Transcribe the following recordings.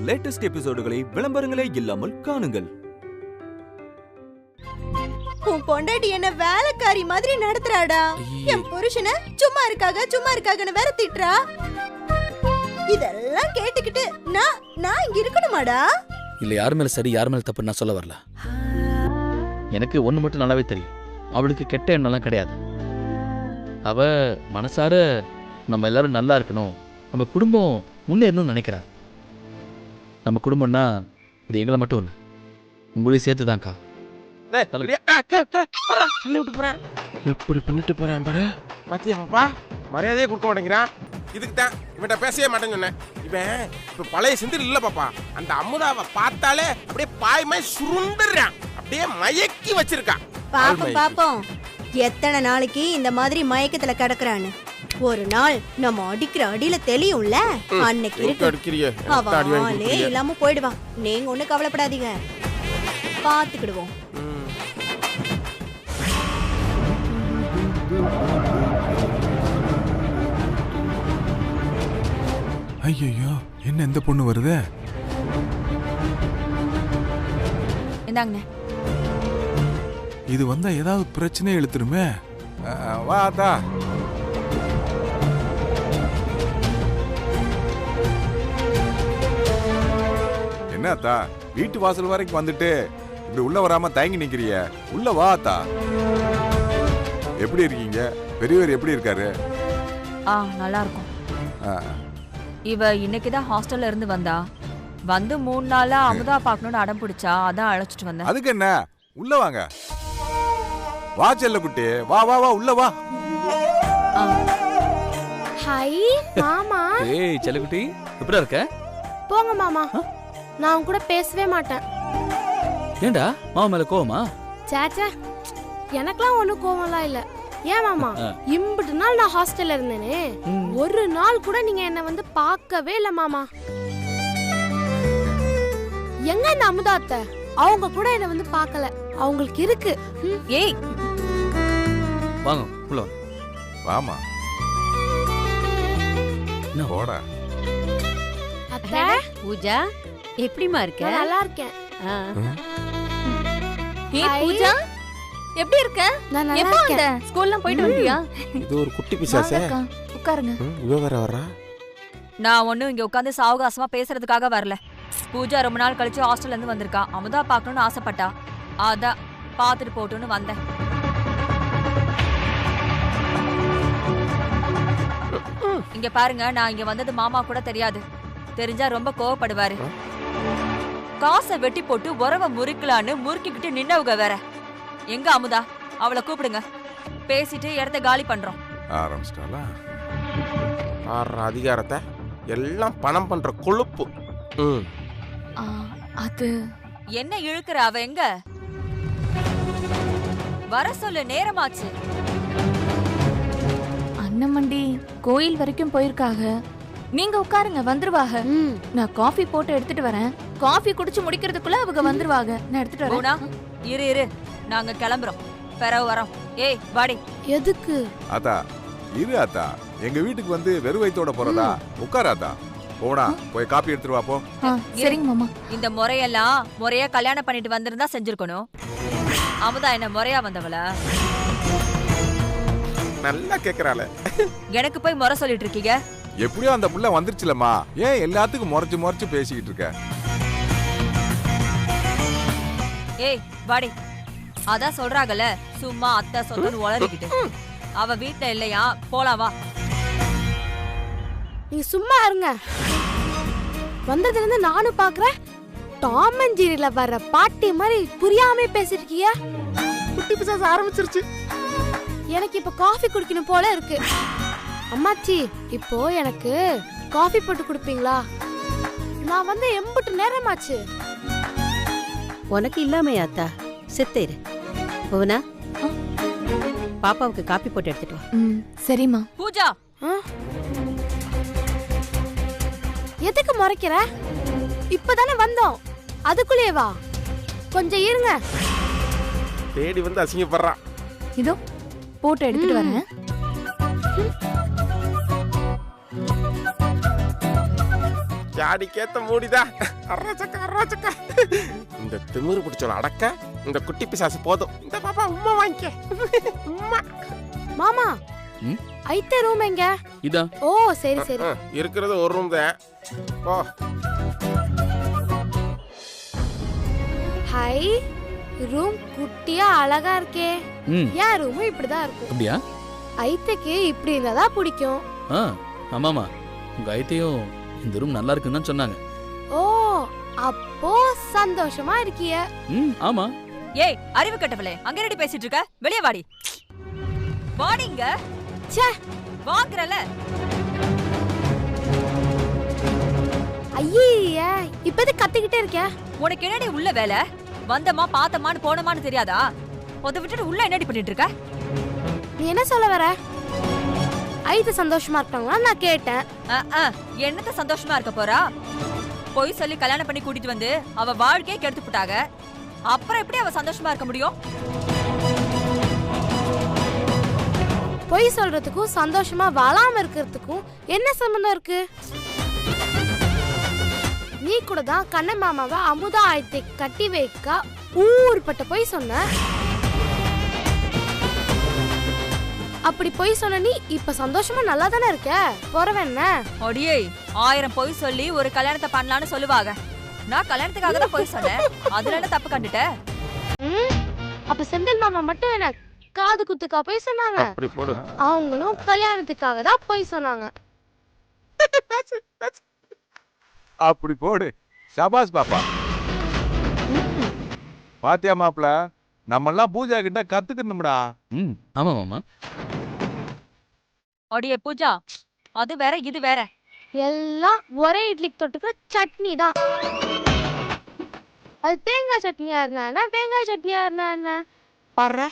Latest எபிசோடுகளை விளம்பரங்களே இல்லாமல் காணுங்கள். உன் பொண்டாட்டி என்ன வேலைக்காரி மாதிரி நடத்துறாடா. என் புருஷனை சும்மா இருக்காகன்னு வேற திட்டுறா. இதெல்லாம் கேட்டுக்கிட்டு நான் இங்க இருக்கணுமாடா? இல்ல யார் மேல சரி யார் மேல தப்பு நான் சொல்ல வரல. எனக்கு ஒண்ணு மட்டும் நல்லாவே தெரியும், அவளுக்கு கெட்ட எண்ணம்லாம் கிடையாது. அவ மனசார நம்ம எல்லாரும் நல்லா இருக்கணும், நம்ம குடும்பம் முன்னேறணும்னு நினைக்கிறா. நம்ம குடும்பம்னா இது எங்களை மட்டும் இல்லை, உங்களையும் சேர்த்துதான்க்கா. எப்படி பண்ணிட்டு போறேன் பாரு. பாத்தியா பாப்பா, மரியாதையே கொடுக்க மாட்டேங்கிறான். இதுக்கு தான் இவன்கிட்ட பேசவே மாட்டேன்னு சொன்னேன். இவன் இப்ப பழைய சிந்தில் இல்ல பாப்பா. அந்த அமுதாவை பார்த்தாலே அப்படியே பாய்மாய் சுருண்டுறான், அப்படியே மயக்கி வச்சிருக்கான். பாப்போம் எத்தனை நாளைக்கு இந்த மாதிரி மயக்கத்துல கிடக்குறான்னு. ஒரு நாள் நம்ம அடிக்கிற அடியில தெளியும்ல, அன்னைக்கு இருக்கு அவளே இல்லாம போயிடுவா. நீங்க ஒண்ணு கவலைப்படாதீங்க, பாத்துக்கிடுவோம். ஐயோ, என்ன இந்த பொண்ணு வருது? என்னங்க இது வந்தா ஏதாவது பிரச்சனை எழுத்துருமே. வா அத்தா. என்ன அத்தா, வீட்டு வாசல் வரைக்கும் வந்துட்டு இப்படி உள்ள வராம தயங்கி நிக்கிறிய? உள்ள வா அத்தா. எப்படி இருக்கீங்க? பெரியவர் எப்படி இருக்காரு? நல்லா இருக்கும். இவ இன்னைக்குதான் ஹாஸ்டல்ல இருந்து வந்தா. வந்து 3 நாளா அமுதா பாக்கணும்னு அடம் பிடிச்சா, அதான் அழைச்சிட்டு வந்தேன். அதுக்கு என்ன, உள்ள வாங்க. வா செல்ல குட்டி, வா வா வா, உள்ள வா. ஹாய் மாமா. ஏய் செல்லக்குட்டி, எப்படி இருக்க? போங்க மாமா, நான் உன் கூட பேசவே மாட்டேன். ஏண்டா மாமா மேல கோவமா? சேச்சே, எனக்கெல்லாம் ஒன்றும் கோவம்லாம் இல்லை. ஏன் மாமா, இம்புட்டு நாள் நான் ஹாஸ்டல்ல இருந்தேனே, ஒரு நாள் கூட நீங்க என்ன வந்து பார்க்கவே இல்லை மாமா. எங்க இந்த அமுதாத்த, அவங்க கூட என்ன வந்து பார்க்கல. அவங்களுக்கு இருக்கு. ஏய் வாங்க உள்ள வாமா. என்ன ஓடா? அத்தை பூஜா, எப்படிமா இருக்க? நல்லா இருக்கேன். ஏய் பூஜா, எப்படி இருக்க? நான் நல்லா எப்போ இருக்கேன். வந்த? ஸ்கூல்லாம் போயிட்டு வந்தியா? இது ஒரு குட்டி பிசாசே. உட்காருங்க. இவ வேற வர்றா. நான் ஒன்னும் இங்க உட்காந்து சாவகாசமா பேசுறதுக்காக வரல. பூஜா ரொம்ப நாள் கழிச்சு ஹாஸ்டல்ல இருந்து வந்திருக்கா. அமுதா பார்க்கணும்னு ஆசைப்பட்டா, அதான் பாத்துட்டு போட்டுன்னு வந்தேன். இங்க பாருங்க, நான் இங்க வந்தது மாமா கூட தெரியாது. தெரிஞ்சா ரொம்ப கோவப்படுவாரு. காசை வெட்டி போட்டு உறவை முறுக்கலான்னு முறுக்கிக்கிட்டு நின்னவங்க வேற. எங்க அமுதா, அவளை கூப்பிடுங்க, பேசிட்டு இடத்த காலி பண்றோம். ஆரம்பிச்சிட்டாளா? அதிகாரத்தை எல்லாம் பணம் பண்ற கொழுப்பு. அது என்ன இழுக்கிற? அவ எங்க வர சொல்லு, நேரமாச்சு. அண்ணமண்டி கோயில் வரைக்கும் போயிருக்காக. நீங்க உட்காருங்க, வந்துருவாக. நான் காஃபி போட்டு எடுத்துட்டு வரேன். காஃபி குடிச்சு முடிக்கிறதுக்குள்ள அவங்க வந்துருவாங்க. நான் எடுத்துட்டு வரேன். இரு, நாங்க கிளம்புறோம், பிறகு வரோம். ஏய் வாடி. எதுக்கு? அத்தா இரு அத்தா, எங்க வீட்டுக்கு வந்து வெறும் வயித்தோட போறதா? உட்காராத்தா. போடா, போய் காப்பி எடுத்துட்டு வா போ. சரிங்க மாமா. இந்த முறையெல்லாம் முறையா கல்யாணம் பண்ணிட்டு வந்திருந்தா செஞ்சிருக்கணும். அமுதா என்ன முறையா வந்தவளா? நல்லா கேக்குறாள. எனக்கு போய் முறை சொல்லிட்டு இருக்கீங்க. எப்படியோ அந்த புள்ள வந்துருச்சுலம்மா, ஏன் எல்லாத்துக்கும் முறைச்சு பேசிக்கிட்டு இருக்க? ஏய் வாடி. அதான் சொல்றாங்கல்ல, சும்மா அத்தை சொந்தன்னு உளறிக்கிட்டு. அவ வீட்டுல இல்லையா, போலாம் வா. நீங்க சும்மா இருங்க. வந்ததுல இருந்து நானும் பாக்குறேன், டாம் அண்ட் ஜெர்ரில வர்ற பாட்டி மாதிரி புரியாம பேசிருக்கீங்க. குட்டி பிசாசு ஆரம்பிச்சிருச்சு. எனக்கு இப்ப காஃபி குடிக்கணும் போல இருக்கு. அம்மாச்சி, இப்போ எனக்கு காஃபி போட்டு கொடுப்பீங்களா? நான் வந்து எம்புட்டு நேரமாச்சு. உனக்கு இல்லாமையாத்தா, செத்தேரு. புவனா, பாப்பாவுக்கு காப்பி போட்டு எடுத்துட்டு வா. சரிம்மா. பூஜா, எதுக்கு முறைக்கிற? இப்பதானே வந்தோம், அதுக்குள்ளே வா. கொஞ்சம் இருங்க. தேடி வந்து அசிங்கப்படுறான். இதோ போட்டு எடுத்துட்டு வரேன். ஜாடிக்கேத்த மூடிதா. அராச்சக்கா அராச்சக்கா. இந்த திமிரு பிடிச்சோல அடக்க இந்த குட்டி பிசாசு போதும். இந்த பாப்பா உம்மா வாங்கிக்க. உம்மா. மாமா ம்? ஐத்த ரூம் எங்க? இதா ஓ சரி சரி. இருக்கிறது ஒரு ரூம் தான். போ. ஹை ரூம் குட்டியா அழகா இருக்கே. ம் ஏன் ரூமும் இப்படிதான் இருக்கும். அப்படியா? ஐத்தக்கு இப்படி இருந்தாதான் பிடிக்கும். ஆ ஆமாமா, உங்க ஐத்தையும் இந்த ரூம் நல்லா இருக்குன்னு தான் சொன்னாங்க. ஓ அப்போ சந்தோஷமா இருக்கிய. ம் ஆமா. ஏய் அறிவு கட்டவளே, அங்க ரெடி பேசிட்டு இருக்க, வெளிய வாடி. வாடிங்க. ச்சே வாங்குறல. ஐயே இப்போது கத்திக்கிட்டே இருக்க. உனக்கு என்னடி உள்ள வேலை? வந்தமா பார்த்தமான்னு போனமான்னு தெரியாதா? அதை விட்டுட்டு உள்ள என்னடி பண்ணிட்டு இருக்க? நீ என்ன சொல்ல வர? ஐத்து சந்தோஷமா இருக்காங்களா நான் கேட்டேன். என்னத்த சந்தோஷமா இருக்க போறா? போய் சொல்லி கல்யாணம் பண்ணி கூட்டிட்டு வந்து அவ வாழ்க்கையே கெடுத்து போட்டாங்க. அப்புறம் எப்படி அவ சந்தோஷமா இருக்க முடியும்? பொய் சொல்றதுக்கும் சந்தோஷமா வாழாம இருக்கிறதுக்கும் என்ன சம்பந்தம் இருக்கு? நீ கூட தான் கண்ண மாமாவை அமுதா ஆயத்தை கட்டி வைக்க ஊர்பட்ட பொய் சொன்ன. அப்படி பொய் சொன்ன நீ இப்ப சந்தோஷமா நல்லா தானே இருக்க. போறவன் அடியே 1000 பொய் சொல்லி ஒரு கல்யாணத்தை பண்ணலான்னு சொல்லுவாங்க. நான் கல்யாணத்துக்காக தான் பொய் சொன்னேன். அதுல என்ன தப்பு கண்டுட்ட? அப்ப செந்தில் மாமா மட்டும் என்ன காது குத்துக்கா பொய் சொன்னாங்க? அப்படி போடு. அவங்களும் கல்யாணத்துக்காக தான் பொய் சொன்னாங்க. அப்படி போடு. சபாஸ் பாப்பா. பாத்தியா மாப்பிள, நம்மெல்லாம் பூஜா கிட்ட கத்துக்கணும்டா. ம் ஆமா மாமா. அடியே பூஜா, அது வேற இது வேற. எல்லாம் ஒரே இட்லிக்கு தொட்டுக்க சட்னி தான். அது தேங்காய் சட்னியா இருந்தா தேங்காய் சட்னியா இருந்தா பாரு.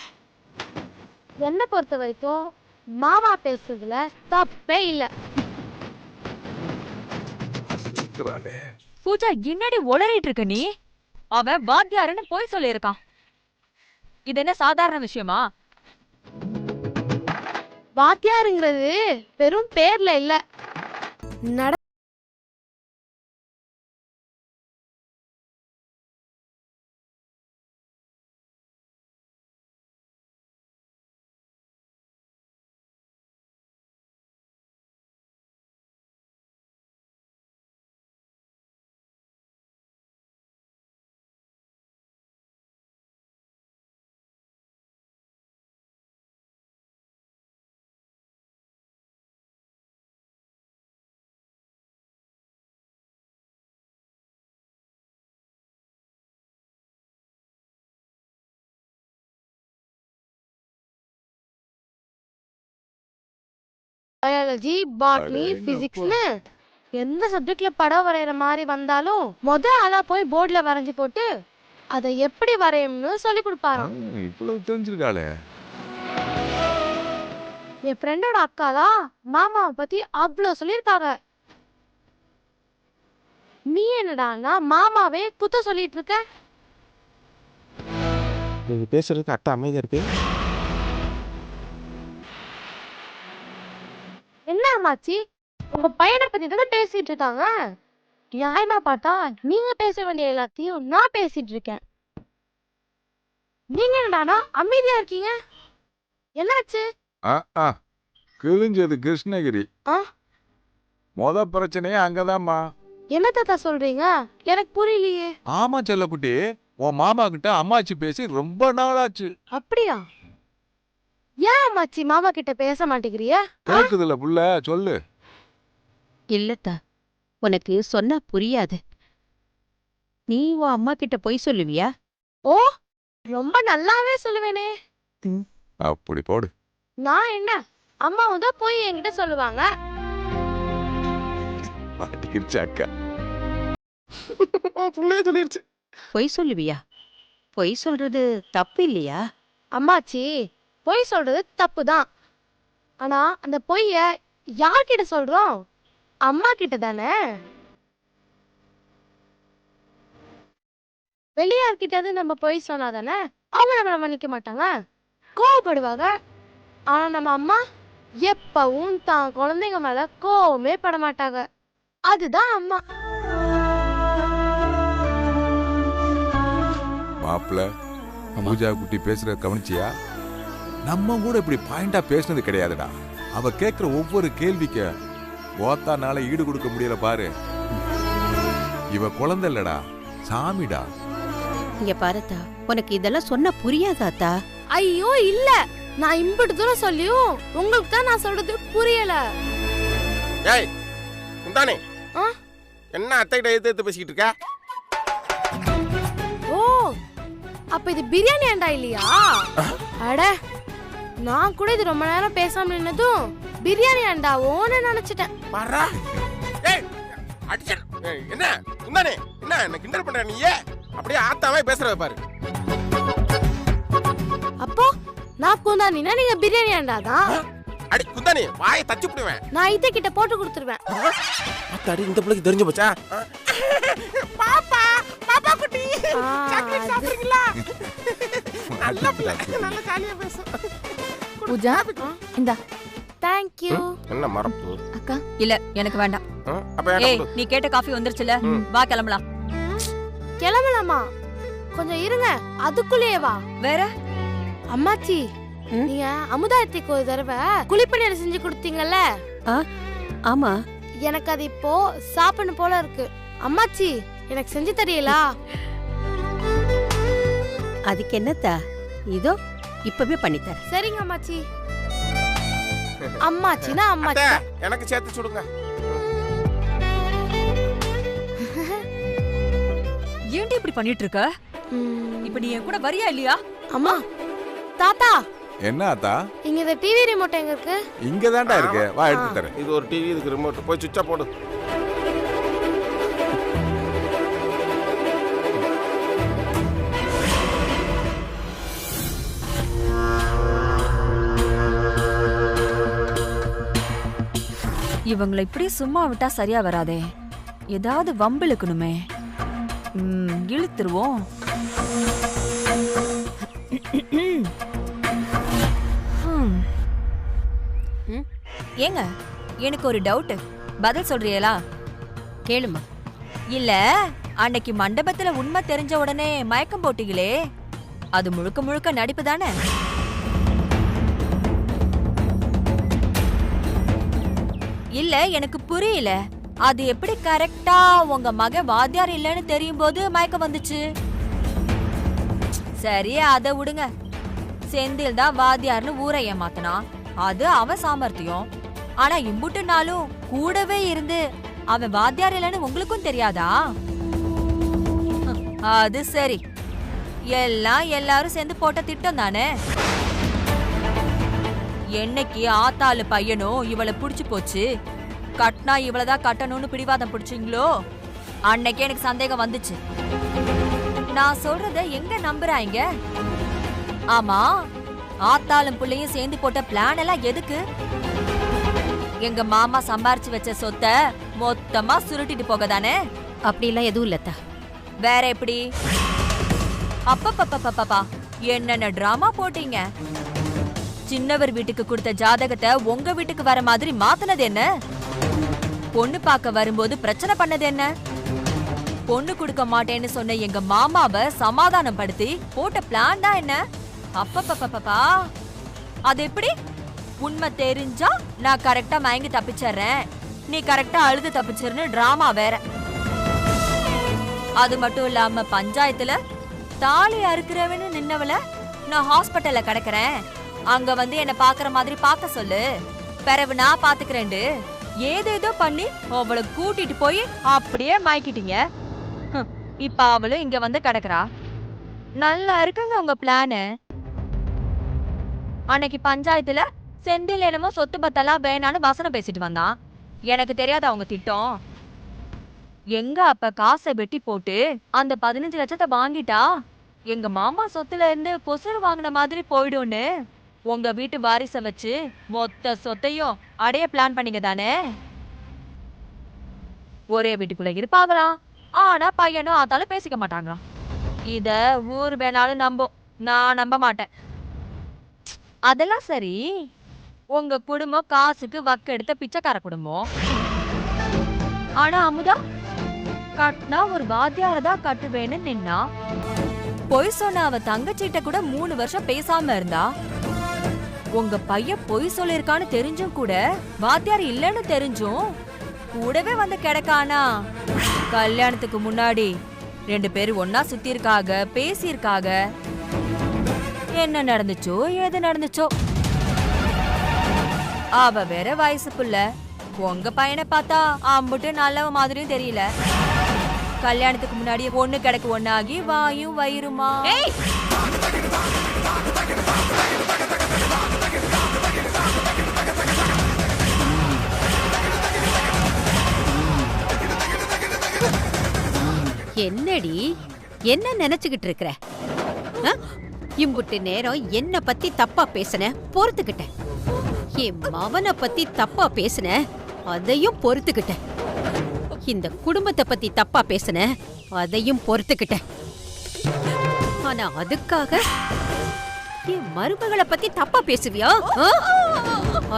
என்ன பொறுத்த வரைக்கும் மாமா பேசுறதுல தப்பே இல்ல. பூஜா என்னடி உளறிட்டு இருக்க நீ? அவன் வாத்தியாருன்னு போய் சொல்லியிருக்கான். இது என்ன சாதாரண விஷயமா? வாத்தியாருங்கிறது வெறும் பேர்ல இல்ல, நட பயாலஜி, பாட்னி, பிசிக்ஸ்னு எந்த சப்ஜெக்ட்ல படம் வரைகிற மாதிரி வந்தாலும் ஆளா போய் போர்ட்ல வரைஞ்சி போட்டு அதை எப்படி வரையணும்னு சொல்லி கொடுப்பாராம். இவ்வளவு தெரிஞ்சிருக்காளே. என் ஃப்ரெண்டோட அக்கா தான் மாமாவை பத்தி அவ்வளோ சொல்லியிருக்காங்க. நீ என்னடான்னா மாமாவே குத்த சொல்லிட்டு இருக்க. நீங்க பேசுறதுக்கு அட்டை அமைதியா இருக்கு. என்ன அம்மாச்சி, உங்க பையனை பத்தி தானே பேசிட்டு இருக்காங்க. நியாயமா பார்த்தா நீங்க பேச வேண்டிய எல்லாத்தையும் நான் பேசிட்டு இருக்கேன். நீங்க என்னடானா அமைதியா இருக்கீங்க, என்னாச்சு? கிழிஞ்சது கிருஷ்ணகிரி. ஆ? மொத பிரச்சனையே அங்கதாம்மா. என்ன தாத்தா சொல்றீங்க? எனக்கு புரியலையே. ஆமா செல்லக்குட்டி, உன் மாமா கிட்ட அம்மாச்சி பேசி ரொம்ப நாளாச்சு. அப்படியா? ஏன் அம்மாச்சி மாமா கிட்ட பேச மாட்டேங்கிறிய? கேக்குதுல புள்ள, சொல்லு. இல்லத்தா, உனக்கு சொன்னா புரியாது. நீ உன் அம்மா கிட்ட போய் சொல்லுவியா? ஓ ரொம்ப நல்லாவே சொல்லுவேனே. அப்படி போடு. நான் என்ன, அம்மாவும் தான் போய் என்கிட்ட சொல்லுவாங்க. அக்கா சொல்லிருச்சு. பொய் சொல்லுவியா? பொய் சொல்றது தப்பு இல்லையா? அம்மாச்சி பொய் சொல்றது தப்பு தான். ஆனா அந்த பொய்ய யார்கிட்ட சொல்றோம்? அம்மா கிட்ட தானே. வெளியார்கிட்ட நம்ம பொய் சொன்னாதானே அவங்க நம்மள மன்னிக்க மாட்டாங்க, கோவப்படுவாங்க. ஆனா நம்ம அம்மா எப்பவும் தான் குழந்தைங்க மேல கோவமே பட மாட்டாங்க. அதுதான் அம்மா. மாப்பிள்ள பூஜா குட்டி பேசுறத கவனிச்சியா? நம்ம கூட இப்படி பாயிண்டா பேசுனது கிடையாதுடா. அவ கேட்கிற ஒவ்வொரு கேள்விக்கு ஓத்தானால ஈடு கொடுக்க முடியல பாரு. இவ குழந்தை இல்லடா, சாமிடா. இங்க பாருத்தா, உனக்கு இதெல்லாம் சொன்னா புரியாதாத்தா? ஐயோ இல்ல, நான் இம்புட்டு தூரம் சொல்லியும் உங்களுக்கு தான் நான் சொல்றது புரியல. ஏய் குந்தானே, என்ன அத்தைகிட்ட எடுத்து பேசிக்கிட்டு இருக்க? ஓ, அப்ப இது பிரியாணி அண்டா இல்லையா? அட, நான் கூட இது ரொம்ப நேரம் பேசாம நின்னதும் பிரியாணி அண்டாவோன்னு நினைச்சிட்டேன். பாரா, ஏய் அடிச்ச, என்ன குந்தானே, என்ன கிண்டல் பண்ற நீ? அப்படியே ஆத்தாவே பேசுறத பாரு. அப்போ நான் குந்தானினா நீங்க பிரியாணி அண்டாதான். அடி குந்தானே, வாயை தச்சு புடுவேன். நான் இத்த கிட்ட போட்டு கொடுத்துருவேன். அத்தாடி, இந்த பிள்ளைக்கு தெரிஞ்சு போச்சா? பாப்பா, பாப்பா குட்டி, சாக்லேட் சாப்பிடுறீங்களா? நல்ல பிள்ளை, நல்ல ஜாலியா பேசும். பூஜா, இந்தா. Thank you. என்ன மறப்பு? அக்கா இல்ல எனக்கு வேண்டாம். அப்ப ஏய், நீ கேட்ட காஃபி வந்துருச்சுல, வா கிளம்பலாம். கிளம்பலாமா? கொஞ்சம் இருங்க, அதுக்குள்ளேயே வா. வேற அம்மாச்சி, நீங்க அமுதாயத்துக்கு ஒரு தடவை குழிப்பணியாரம் செஞ்சு கொடுத்தீங்கல்ல? ஆமா, எனக்கு அது இப்போ சாப்பிடணும் போல இருக்கு. அம்மாச்சி, எனக்கு செஞ்சு தரீங்களா? அதுக்கு என்னத்தா, இதோ இப்பவே பண்ணித்தர. சரிங்க அம்மாச்சி. அம்மாச்சினா அம்மாச்சி. எனக்கு சேர்த்து சுடுங்க. ஏன்டி இப்படி பண்ணிட்டு இருக்க? இப்ப நீ என் கூட வரியா இல்லையா? அம்மா, தாத்தா. என்ன ஆத்தா? இங்க இந்த டிவி ரிமோட் எங்க இருக்கு? இங்க தான்டா இருக்கு, வா எடுத்து தரேன். இது ஒரு டிவி, இதுக்கு ரிமோட். போய் சுவிட்சா போடு. இவங்களை இப்படி சும்மா விட்டா சரியா வராதே. ஏதாவது வம்பு இழுக்கணுமே. இழுத்துருவோம். ஏங்க, எனக்கு ஒரு டவுட், பதில் சொல்றீங்களா? கேளுமா. இல்ல, அன்னைக்கு மண்டபத்துல உண்மை தெரிஞ்ச உடனே மயக்கம் போட்டீங்களே, அது முழுக்க முழுக்க நடிப்பு தானே? இல்ல, எனக்கு புரியல. அது எப்படி கரெக்டா உங்க மக வாத்தியார் இல்லன்னு தெரியும் போது மயக்கம் வந்துச்சு? சரி, அத விடுங்க. செந்தில் தான் வாத்தியார்னு ஊரை ஏமாத்தனா, அது அவன் சாமர்த்தியம். ஆனா இம்புட்டு நாளும் கூடவே இருந்து அவன் வாத்தியார் இல்லன்னு உங்களுக்கும் தெரியாதா? அது சரி, எல்லாம் எல்லாரும் சேர்ந்து போட்ட திட்டம் தானே. என்னைக்கு ஆத்தாளு பையனும் இவளை புடிச்சு போச்சு, கட்டினா இவளதான் கட்டணும்னு பிடிவாதம் பிடிச்சிங்களோ, அன்னைக்கு எனக்கு சந்தேகம் வந்துச்சு. நான் சொல்றத எங்க நம்புறாங்க? ஆமா, ஆத்தாளும் புள்ளையும் சேர்ந்து போட்ட பிளான் எல்லாம் எதுக்கு? எங்க மாமா சம்பாரிச்சு வச்ச சொத்தை மொத்தமா சுருட்டிட்டு போக தானே? அப்படிலாம் எதுவும் இல்லத்தா. வேற எப்படி? அப்பப்பப்பப்பப்பா, என்னென்ன டிராமா போட்டீங்க. சின்னவர் வீட்டுக்கு கொடுத்த ஜாதகத்தை உங்க வீட்டுக்கு வர மாதிரி மாத்துனது என்ன? பொண்ணு பார்க்க வரும்போது பிரச்சனை பண்ணது என்ன? பொண்ணு கொடுக்க மாட்டேன்னு சொன்ன எங்க மாமாவை சமாதானம் படுத்தி போட்ட பிளான் தான் என்ன? அப்பப்பப்பப்பா, அது எப்படி? உண்மை தெரிஞ்சா நான் கரெக்டா மயங்கி தப்பிச்சறேன், நீ கரெக்டா அழுது தப்பிச்சிருன்னு டிராமா வேற. அது மட்டும் இல்லாம பஞ்சாயத்துல தாலி அறுக்கிறவன்னு நின்னவள நான் ஹாஸ்பிட்டல்ல கிடக்குறேன், அங்க வந்து என்ன பாக்குற மாதிரி பார்க்க சொல்லு, பிறவு நான் பாத்துக்கிறேன் ஏதேதோ பண்ணி அவளை கூட்டிட்டு போய் அப்படியே மயக்கிட்டீங்க. இப்ப அவளும் இங்க வந்து கிடக்குறா. நல்லா இருக்குங்க உங்க பிளானு. அன்னைக்கு பஞ்சாயத்துல செந்தில் என்னமோ சொத்து பத்தெல்லாம் வேணான்னு வசனம் பேசிட்டு வந்தான். எனக்கு தெரியாத அவங்க திட்டம். எங்க அப்ப காசை வெட்டி போட்டு அந்த 15 லட்சத்தை வாங்கிட்டா எங்க மாமா சொத்துல இருந்து பொசுறு வாங்கின மாதிரி போயிடும்னு உங்க வீட்டு வாரிசை வச்சு மொத்த சொத்தையும் அடைய பிளான் பண்ணீங்க தானே? ஒரே வீட்டுக்குள்ள இருப்பாங்களாம், ஆனா பையனும் ஆத்தாலும் பேசிக்க மாட்டாங்களாம். இத ஊர் வேணாலும் நம்பும், நான் நம்ப மாட்டேன். அதெல்லாம் சரி, உங்க குடும்பம் காசுக்கு வக்கெடுத்த பிச்சைக்கார குடும்பம். ஆனா அமுதா கட்டினா ஒரு வாத்தியாரதான் கட்டுவேன்னு நின்னா, பொய் சொன்ன அவ தங்கச்சிட்ட கூட 3 வருஷம் பேசாம இருந்தா. உங்க பையன் பொய் சொல்லிருக்கான்னு தெரிஞ்சும் கூட வாத்தியார் இல்லன்னு தெரிஞ்சும் கூடவே வந்து கிடக்கானா. கல்யாணத்துக்கு முன்னாடி 2 பேரும் ஒன்னா சுத்தி இருக்காக, பேசி இருக்காக. என்ன நடந்துச்சோ ஏது நடந்துச்சோ. அவ வேற வயசு புள்ள. உங்க பையனை பார்த்தா அம்புட்டு நல்லவ மாதிரியும் தெரியல. கல்யாணத்துக்கு முன்னாடி ஒண்ணு கிடக்கு ஒண்ணாகி வாயும் வயிறுமா. என்னடி என்ன நினைச்சுக்கிட்டு இருக்கிற? இம்புட்டு நேரம் என்ன பத்தி தப்பா பேசுன, பொறுத்துக்கிட்டேன். என் மவனை பத்தி தப்பா பேசுன, அதையும் பொறுத்துக்கிட்டேன். இந்த குடும்பத்தை பத்தி தப்பா பேசுன, அதையும் பொறுத்துக்கிட்டேன். ஆனா அதுக்காக என் மருமகளை பத்தி தப்பா பேசுவியா?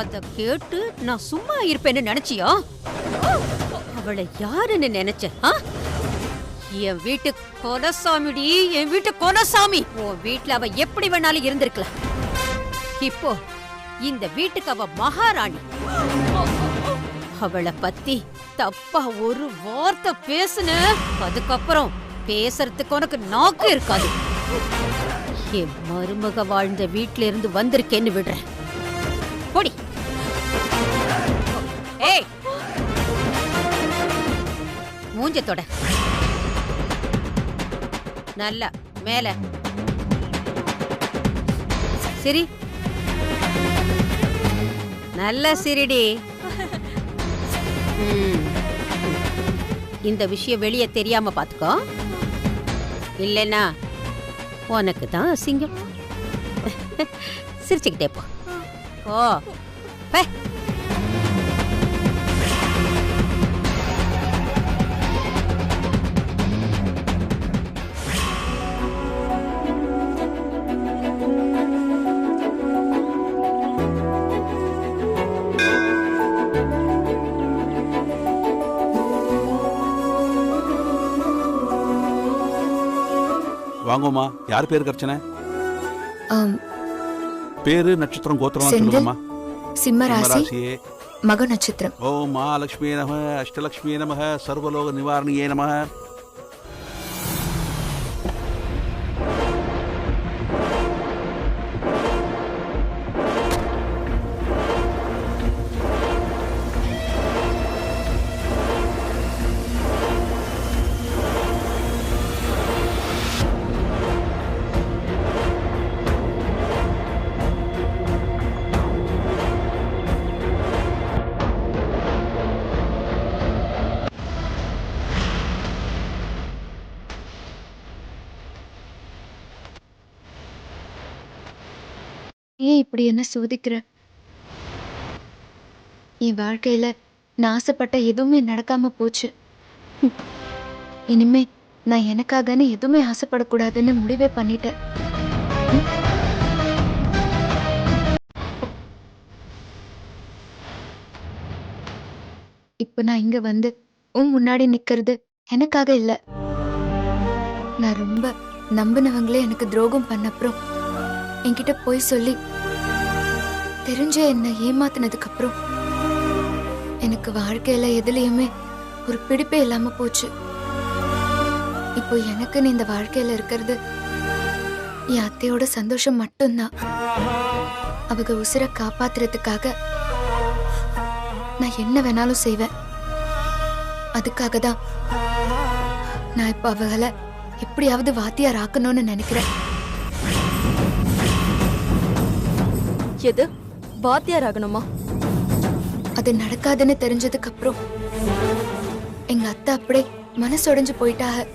அத கேட்டு நான் சும்மா இருப்பேன்னு நினைச்சியா? அவளை யாருன்னு நினைச்ச? என் வீட்டு கொலசாமிடி, என் வீட்டு கொலசாமி. உன் வீட்டுல அவ எப்படி வேணாலும் இருந்திருக்கலாம். இப்போ இந்த வீட்டுக்கு அவ மகாராணி. அவளை பத்தி தப்பா ஒரு வார்த்தை பேசுன, அதுக்கப்புறம் பேசுறதுக்கு உனக்கு நாக்கு இருக்காது. என் மருமக வாழ்ந்த வீட்டுல இருந்து வந்திருக்கேன்னு விடுறேன். போடி. ஏய், மூஞ்சத்தோட நல்லா மேல சிரி. நல்லா சிரிடி. இந்த விஷயம் வெளியே தெரியாம பாத்துக்கோ. இல்லைன்னா உனக்கு தான் அசிங்கம். சிரிச்சுக்கிட்டே போ. ஓ பே. வாங்கோமா. யார் பேருக்கு அர்ச்சனை? பேரு நட்சத்திரம் கோத்திரம் சொல்லுங்கம்மா. சிம்ம ராசி, மக நட்சத்திரம். ஓம் மகாலட்சுமி நம, அஷ்டலட்சுமி நம, சர்வலோக நிவாரணியே நம. ஏன் இப்படி என்ன சோதிக்கிற? என் வாழ்க்கையில நான் ஆசைப்பட்ட எதுவுமே நடக்காம போச்சு. இனிமே நான் எனக்காகன்னு எதுவுமே ஆசைப்படக்கூடாதுன்னு முடிவே பண்ணிட்டேன். இப்ப நான் இங்க வந்து உன் முன்னாடி நிக்கிறது எனக்காக இல்ல. நான் ரொம்ப நம்பினவங்களே எனக்கு துரோகம் பண்ணப்புறம், என்கிட்ட போய் சொல்லி தெரிஞ்ச என்ன ஏமாத்தினதுக்கு அப்புறம் எனக்கு வாழ்க்கையில எதுலயுமே ஒரு பிடிப்பே இல்லாம போச்சு. இப்போ எனக்குன்னு இந்த வாழ்க்கையில இருக்கிறது என் அத்தையோட சந்தோஷம் மட்டும்தான். அவங்க உசிரை காப்பாத்துறதுக்காக நான் என்ன வேணாலும் செய்வேன். அதுக்காக தான் நான் இப்போ அவங்களை எப்படியாவது வாத்தியார் ஆக்கணும்னு நினைக்கிறேன். எது வாத்தியார் ஆகணுமா? அது நடக்காதுன்னு தெரிஞ்சதுக்கு அப்புறம் எங்க அத்தை அப்படியே மனசொடைஞ்சு போயிட்டாக.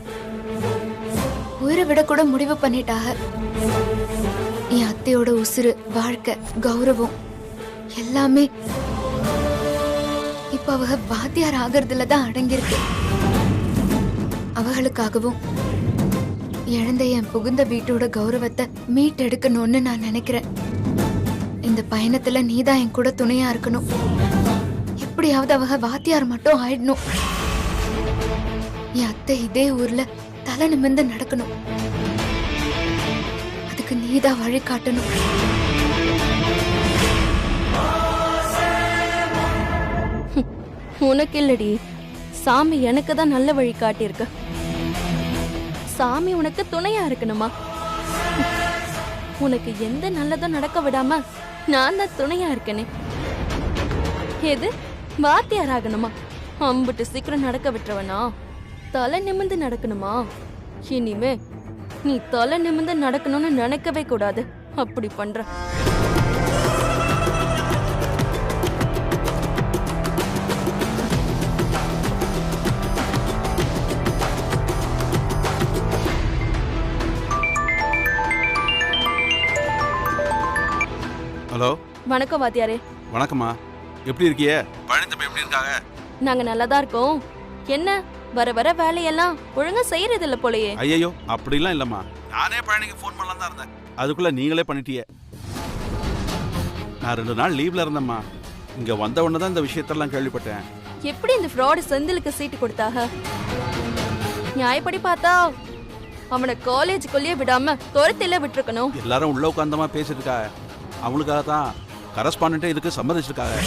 உயிரை விட கூட முடிவு பண்ணிட்டாக. என் அத்தையோட உசுறு, வாழ்க்கை, கௌரவம் எல்லாமே இப்ப அவ வாத்தியார் ஆகிறதுல தான் அடங்கியிருக்கு. அவங்களுக்காகவும் இழந்த என் புகுந்த வீட்டோட கௌரவத்தை மீட்டெடுக்கணும்னு நான் நினைக்கிறேன். இந்த பயணத்துல நீதான் என் கூட துணையா இருக்கணும். எப்படியாவது அவங்க வாத்தியார் மட்டும் ஆயிடணும். என் அத்தை இதே ஊர்ல தலை நிமிர்ந்து நடக்கணும். எனக்கு நீதான் வழி காட்டணும். உனக்கு இல்லடி, சாமி எனக்கு தான் நல்ல வழி காட்டியிருக்கு. சாமி உனக்கு துணையா இருக்கணுமா? உனக்கு எந்த நல்லதும் நடக்க விடாம நான் தான் துணையா இருக்கனே. எது வாத்தியார் ஆகணுமா? அம்புட்டு சீக்கிரம் நடக்க விட்டுறவனா? தலை நிமிர்ந்து நடக்கணுமா? இனிமே நீ தலை நிமிர்ந்து நடக்கணும்னு நினைக்கவே கூடாது. அப்படி பண்ற. ஹலோ, வணக்கம் வாத்தியாரே. வணக்கம்மா. எப்படி இருக்கியே? பழனித்தம்பி எப்படி இருக்காங்க? நாங்க நல்லாதான் இருக்கோம். என்ன வர வர வேலையெல்லாம் ஒழுங்கா செய்யறது இல்ல போலயே. ஐயோ, அப்படிலாம் இல்லம்மா. நானே பழனிக்கு ஃபோன் பண்ணலாம் தான் இருந்தேன். அதுக்குள்ள நீங்களே பண்ணிட்டியே. நான் 2 நாள் லீவ்ல இருந்தேம்மா. இங்க வந்த உடனே தான் இந்த விஷயத்தெல்லாம் கேள்விப்பட்டேன். எப்படி இந்த ஃப்ராட் செந்திலுக்கு சீட்டு கொடுத்தாக? நியாயப்படி பார்த்தா அவனை காலேஜுக்குள்ளேயே விடாம துரத்தில விட்டுருக்கணும். எல்லாரும் உள்ள உட்காந்தமா பேசிட்டு இருக்காங்க. அவங்களுக்காக தான் கரஸ்பாண்டே இதுக்கு சம்மதிச்சிருக்காங்க.